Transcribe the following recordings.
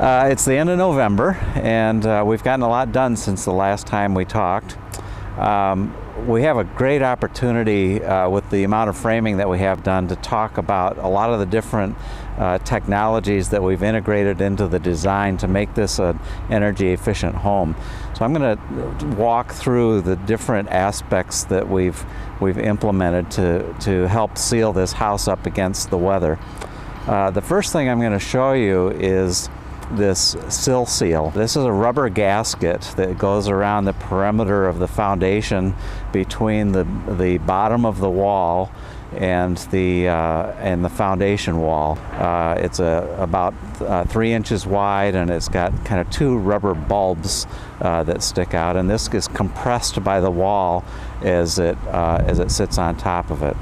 It's the end of November, and we've gotten a lot done since the last time we talked. We have a great opportunity with the amount of framing that we have done to talk about a lot of the different technologies that we've integrated into the design to make this an energy efficient home. So I'm going to walk through the different aspects that we've implemented to help seal this house up against the weather. The first thing I'm going to show you is this Sill Seal. This is a rubber gasket that goes around the perimeter of the foundation between the bottom of the wall and the foundation wall. It's about 3 inches wide, and it's got kind of 2 rubber bulbs that stick out, and this is compressed by the wall as it sits on top of it.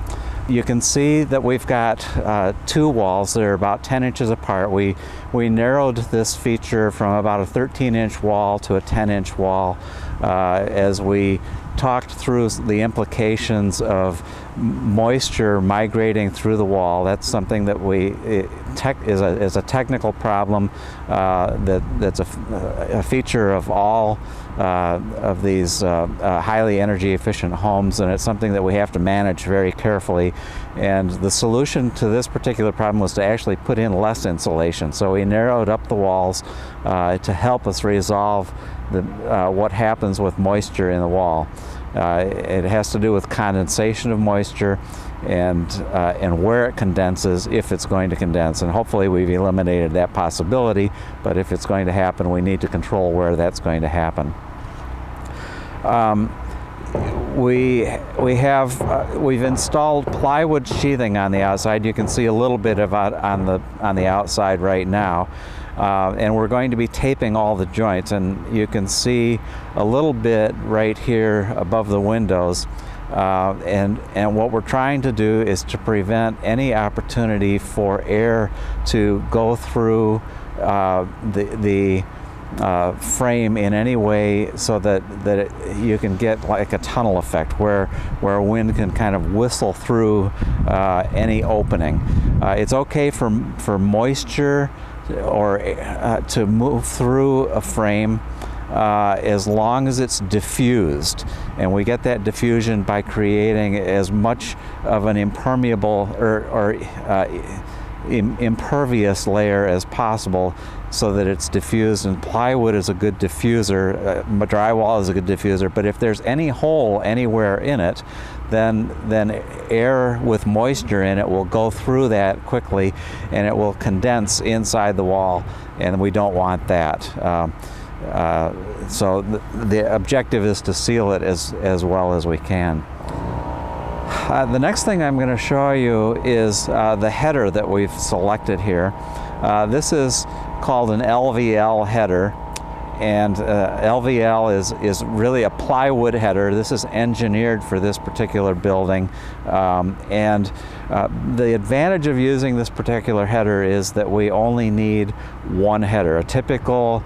You can see that we've got 2 walls that are about 10 inches apart. We narrowed this feature from about a 13-inch wall to a 10-inch wall as we talked through the implications of moisture migrating through the wall. That's something that is a technical problem that's a feature of all of these highly energy efficient homes, and it's something that we have to manage very carefully. And the solution to this particular problem was to actually put in less insulation. So we narrowed up the walls to help us resolve what happens with moisture in the wall. It has to do with condensation of moisture and where it condenses, if it's going to condense. And hopefully we've eliminated that possibility, but if it's going to happen, we need to control where that's going to happen. We've installed plywood sheathing on the outside. You can see a little bit of it on the outside right now. And we're going to be taping all the joints, and you can see a little bit right here above the windows. And what we're trying to do is to prevent any opportunity for air to go through the frame in any way, so that you can get like a tunnel effect where wind can kind of whistle through any opening. It's okay for moisture or to move through a frame as long as it's diffused, and we get that diffusion by creating as much of an impermeable or impervious layer as possible, so that it's diffused. And plywood is a good diffuser, drywall is a good diffuser, but if there's any hole anywhere in it, then air with moisture in it will go through that quickly, and it will condense inside the wall, and we don't want that. So the objective is to seal it as well as we can. The next thing I'm going to show you is the header that we've selected here. This is called an LVL header, and LVL is really a plywood header. This is engineered for this particular building, and the advantage of using this particular header is that we only need 1 header. A typical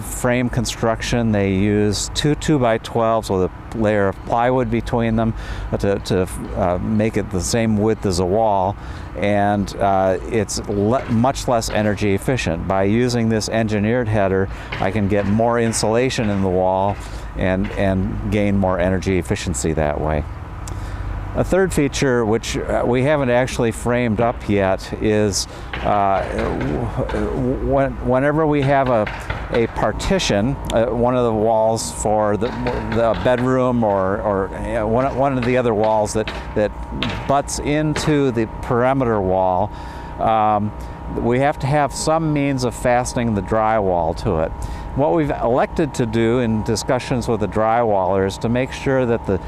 frame construction, they use 2 2x12s with a layer of plywood between them to make it the same width as a wall, and it's much less energy efficient. By using this engineered header, I can get more insulation in the wall and gain more energy efficiency that way. A third feature, which we haven't actually framed up yet, is whenever we have a partition, one of the walls for the bedroom or one of the other walls that butts into the perimeter wall, we have to have some means of fastening the drywall to it. What we've elected to do in discussions with the drywaller is to make sure that the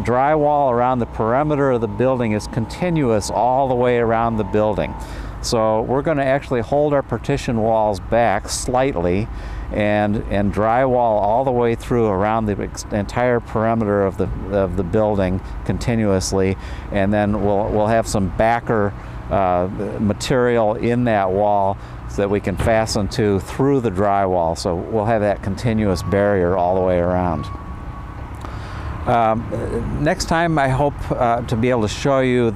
drywall around the perimeter of the building is continuous all the way around the building. So we're going to actually hold our partition walls back slightly and drywall all the way through around the entire perimeter of the building continuously, and then we'll have some backer material in that wall so that we can fasten to through the drywall. So we'll have that continuous barrier all the way around. Next time I hope to be able to show you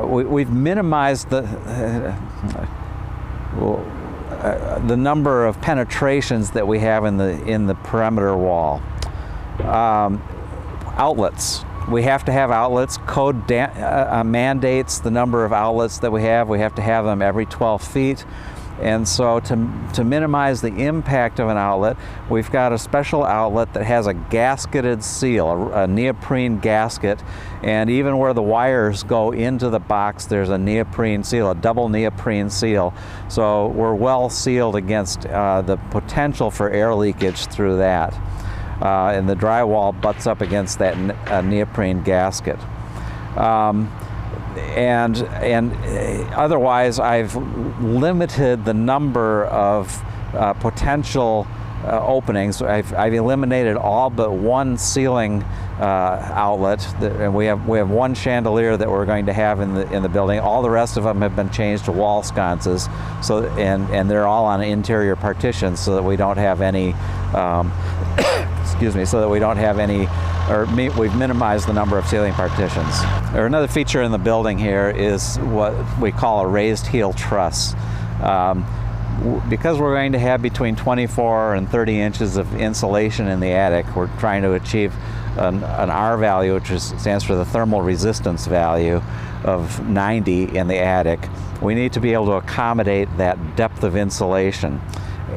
we've minimized the the number of penetrations that we have in the perimeter wall. Outlets. We have to have outlets. Code mandates the number of outlets that we have. We have to have them every 12 feet. And so to minimize the impact of an outlet, we've got a special outlet that has a gasketed seal, a neoprene gasket, and even where the wires go into the box, there's a neoprene seal, a double neoprene seal. So we're well sealed against the potential for air leakage through that. And the drywall butts up against that neoprene gasket. And otherwise, I've limited the number of potential openings. I've eliminated all but one ceiling outlet, and we have one chandelier that we're going to have in the building. All the rest of them have been changed to wall sconces, so and they're all on interior partitions, so that we don't have any. Excuse me, so that we don't have any, or we've minimized the number of ceiling partitions. Another feature in the building here is what we call a raised heel truss. Because we're going to have between 24 and 30 inches of insulation in the attic, we're trying to achieve an R value, which stands for the thermal resistance value of 90 in the attic. We need to be able to accommodate that depth of insulation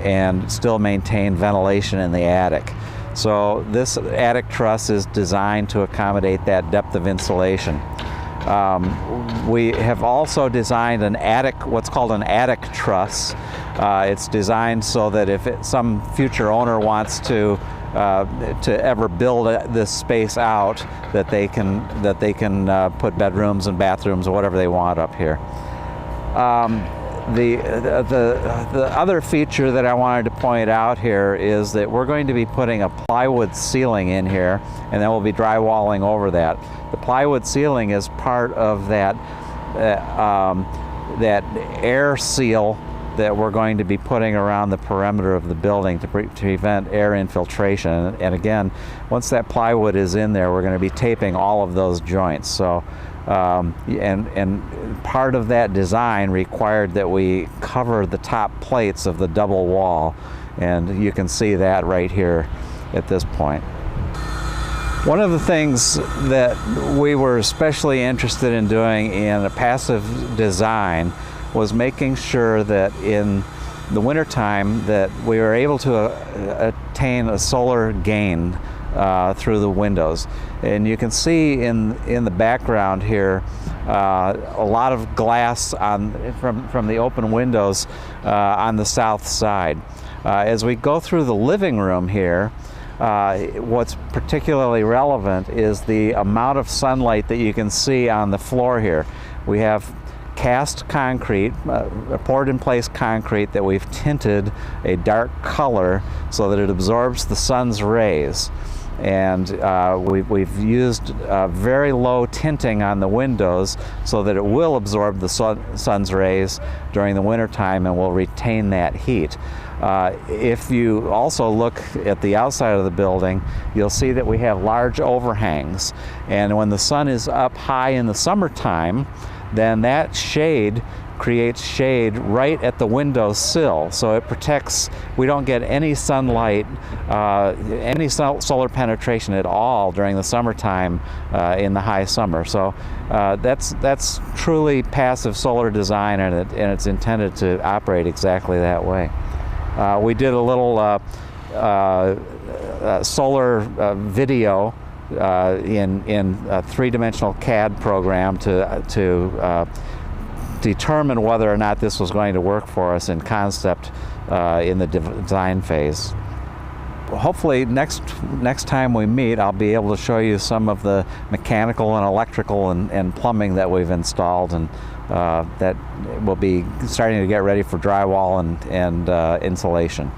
and still maintain ventilation in the attic. So this attic truss is designed to accommodate that depth of insulation. We have also designed what's called an attic truss. It's designed so that if some future owner wants to ever build this space out, that they can put bedrooms and bathrooms or whatever they want up here. The other feature that I wanted to point out here is that we're going to be putting a plywood ceiling in here, and then we'll be drywalling over that. The plywood ceiling is part of that air seal that we're going to be putting around the perimeter of the building to prevent air infiltration. And again, once that plywood is in there, we're going to be taping all of those joints. So. And part of that design required that we cover the top plates of the double wall, and you can see that right here at this point. One of the things that we were especially interested in doing in a passive design was making sure that in the wintertime that we were able to attain a solar gain through the windows. And you can see in the background here a lot of glass from the open windows on the south side. As we go through the living room here, what's particularly relevant is the amount of sunlight that you can see on the floor here. We have cast concrete, poured in place concrete that we've tinted a dark color so that it absorbs the sun's rays. And we've used very low tinting on the windows so that it will absorb the sun's rays during the wintertime and will retain that heat. If you also look at the outside of the building, you'll see that we have large overhangs. And when the sun is up high in the summertime, then that shade creates shade right at the window sill, so it protects. We don't get any sunlight, any solar penetration at all during the summertime in the high summer. So that's truly passive solar design, and it's intended to operate exactly that way. We did a little solar video in a three-dimensional CAD program to determine whether or not this was going to work for us in concept in the design phase. Hopefully next time we meet, I'll be able to show you some of the mechanical and electrical and plumbing that we've installed, and that will be starting to get ready for drywall and insulation.